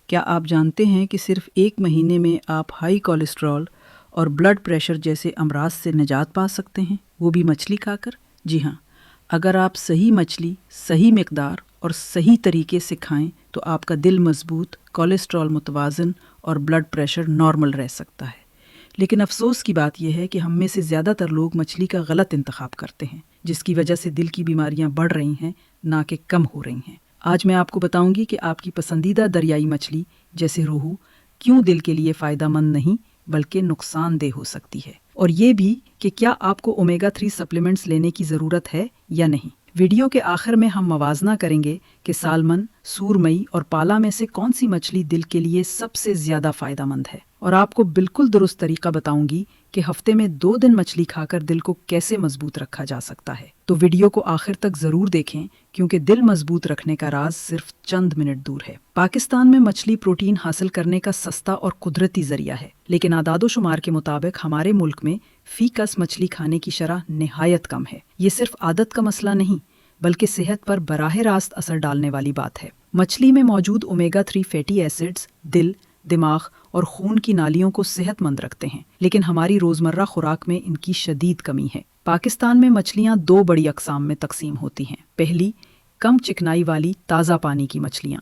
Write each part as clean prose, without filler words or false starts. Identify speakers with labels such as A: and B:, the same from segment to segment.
A: क्या आप जानते हैं कि सिर्फ 1 महीने में आप हाई कोलेस्ट्रॉल और ब्लड प्रेशर जैसे अमराज से निजात पा सकते हैं, वो भी मछली खाकर? जी हाँ, अगर आप सही मछली, सही मिकदार और सही तरीके से खाएं तो आपका दिल मजबूत, कोलेस्ट्रॉल मुतवाज़न और ब्लड प्रेशर नॉर्मल रह सकता है। लेकिन अफसोस की बात यह है कि हम में से ज़्यादातर लोग मछली का गलत इंतखाब करते हैं, जिसकी वजह से दिल की बीमारियां बढ़ रही हैं, ना कि कम हो रही हैं। आज मैं आपको बताऊंगी कि आपकी पसंदीदा दरियाई मछली जैसे रोहू क्यों दिल के लिए फ़ायदेमंद नहीं बल्कि नुकसानदेह हो सकती है, और ये भी कि क्या आपको ओमेगा 3 सप्लीमेंट्स लेने की ज़रूरत है या नहीं। वीडियो के आखिर में हम मवाजना करेंगे कि सालमन, सूरमई और पाला में से कौन सी मछली दिल के लिए सबसे ज़्यादा फ़ायदेमंद है, और आपको बिल्कुल दुरुस्त तरीका बताऊंगी कि हफ्ते में 2 दिन मछली खाकर दिल को कैसे मजबूत रखा जा सकता है। तो वीडियो को आखिर तक ज़रूर देखें, क्योंकि दिल मजबूत रखने का राज सिर्फ चंद मिनट दूर है। पाकिस्तान में मछली प्रोटीन हासिल करने का सस्ता और कुदरती जरिया है, लेकिन आदादोशुमार के मुताबिक हमारे मुल्क में फी कस मछली खाने की शरह निहायत कम है। ये सिर्फ आदत का मसला नहीं, बल्कि सेहत पर बराह रास्त असर डालने वाली बात है। मछली में मौजूद ओमेगा 3 फैटी एसिड्स दिल, दिमाग और खून की नालियों को सेहतमंद रखते हैं, लेकिन हमारी रोज़मर्रा खुराक में इनकी शदीद कमी है। पाकिस्तान में मछलियाँ 2 बड़ी अक़साम में तकसीम होती हैं। पहली, कम चिकनाई वाली ताज़ा पानी की मछलियाँ।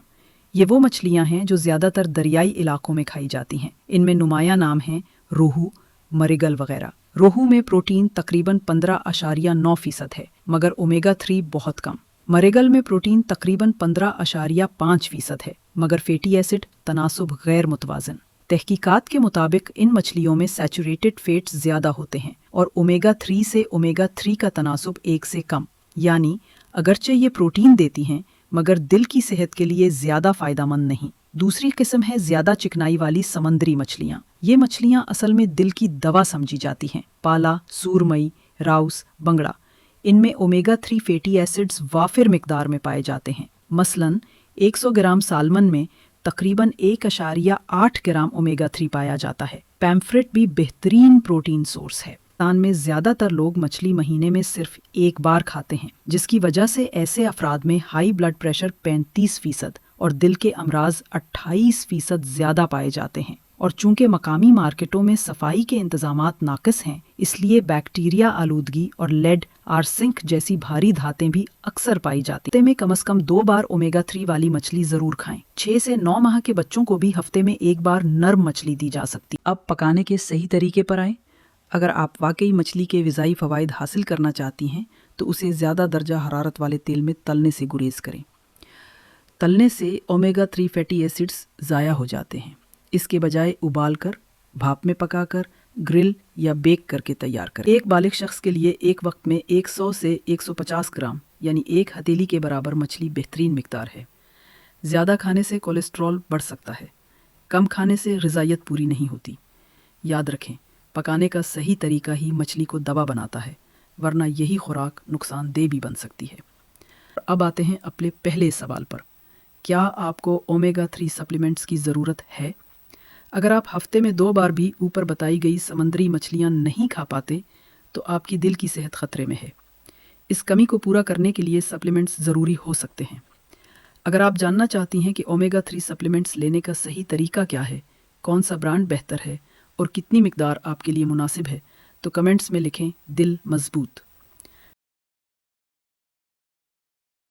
A: ये वो मछलियाँ हैं जो ज़्यादातर दरियाई इलाकों में खाई जाती हैं। इनमें नुमायाँ नाम हैं रोहू, मरिगल वगैरह। रोहू में प्रोटीन तकरीबन 15.9% है, मगर ओमेगा 3 बहुत कम। मरिगल में प्रोटीन तकरीबन 15.5% है, मगर फैटी एसिड तनासुब गैर मुतवाज़न। तहकीकात के मुताबिक इन मछलियों में सैचुरेटेड फैट्स ज़्यादा होते हैं और ओमेगा 3 से ओमेगा 3 का तनासुब 1 से कम, यानी अगरचे ये प्रोटीन देती हैं मगर दिल की सेहत के लिए ज़्यादा फ़ायदेमंद नहीं। दूसरी किस्म है ज़्यादा चिकनाई वाली समंदरी मछलियाँ। ये मछलियाँ असल में दिल की दवा समझी जाती हैं। पाला, सूरमई, राउस, बंगड़ा, इनमें ओमेगा 3 फैटी एसिड्स वाफिर मिकदार में पाए जाते हैं। मसलन 100 ग्राम सालमन में तकरीबन 1.8 ग्राम ओमेगा 3 पाया जाता है। पैम्फ्रेट भी बेहतरीन प्रोटीन सोर्स है। पाकिस्तान में ज़्यादातर लोग मछली महीने में सिर्फ 1 बार खाते हैं, जिसकी वजह से ऐसे अफराद में हाई ब्लड प्रेशर 35% और दिल के अमराज 28% ज़्यादा पाए जाते हैं। और चूंकि मकामी मार्केटों में सफाई के इंतजामात नाकिस हैं, इसलिए बैक्टीरिया आलूदगी और लेड, आर्सेनिक जैसी भारी धातें भी अक्सर पाई जाती हैं। हफ्ते में कम से कम 2 बार ओमेगा 3 वाली मछली ज़रूर खाएं। 6 से 9 माह के बच्चों को भी हफ्ते में 1 बार नर्म मछली दी जा सकती। अब पकाने के सही तरीके पर आएँ। अगर आप वाकई मछली के ग़िज़ाई फ़वाइद हासिल करना चाहती हैं तो उसे ज़्यादा दर्जा हरारत वाले तेल में तलने से गुरेज करें। तलने से ओमेगा 3 फैटी एसिड्स ज़ाया हो जाते हैं। इसके बजाय उबालकर, भाप में पकाकर, ग्रिल या बेक करके तैयार करें। एक बालिग शख्स के लिए एक वक्त में 100 से 150 ग्राम यानी 1 हथेली के बराबर मछली बेहतरीन मिकदार है। ज़्यादा खाने से कोलेस्ट्रॉल बढ़ सकता है, कम खाने से ग़िज़ाइयत पूरी नहीं होती। याद रखें, पकाने का सही तरीका ही मछली को दवा बनाता है, वरना यही खुराक नुकसानदेह भी बन सकती है। अब आते हैं अपने पहले सवाल पर, क्या आपको ओमेगा 3 सप्लीमेंट्स की ज़रूरत है? अगर आप हफ्ते में 2 बार भी ऊपर बताई गई समंदरी मछलियाँ नहीं खा पाते तो आपकी दिल की सेहत खतरे में है। इस कमी को पूरा करने के लिए सप्लीमेंट्स ज़रूरी हो सकते हैं। अगर आप जानना चाहती हैं कि ओमेगा 3 सप्लीमेंट्स लेने का सही तरीका क्या है, कौन सा ब्रांड बेहतर है और कितनी मिकदार आपके लिए मुनासिब है, तो कमेंट्स में लिखें दिल मजबूत।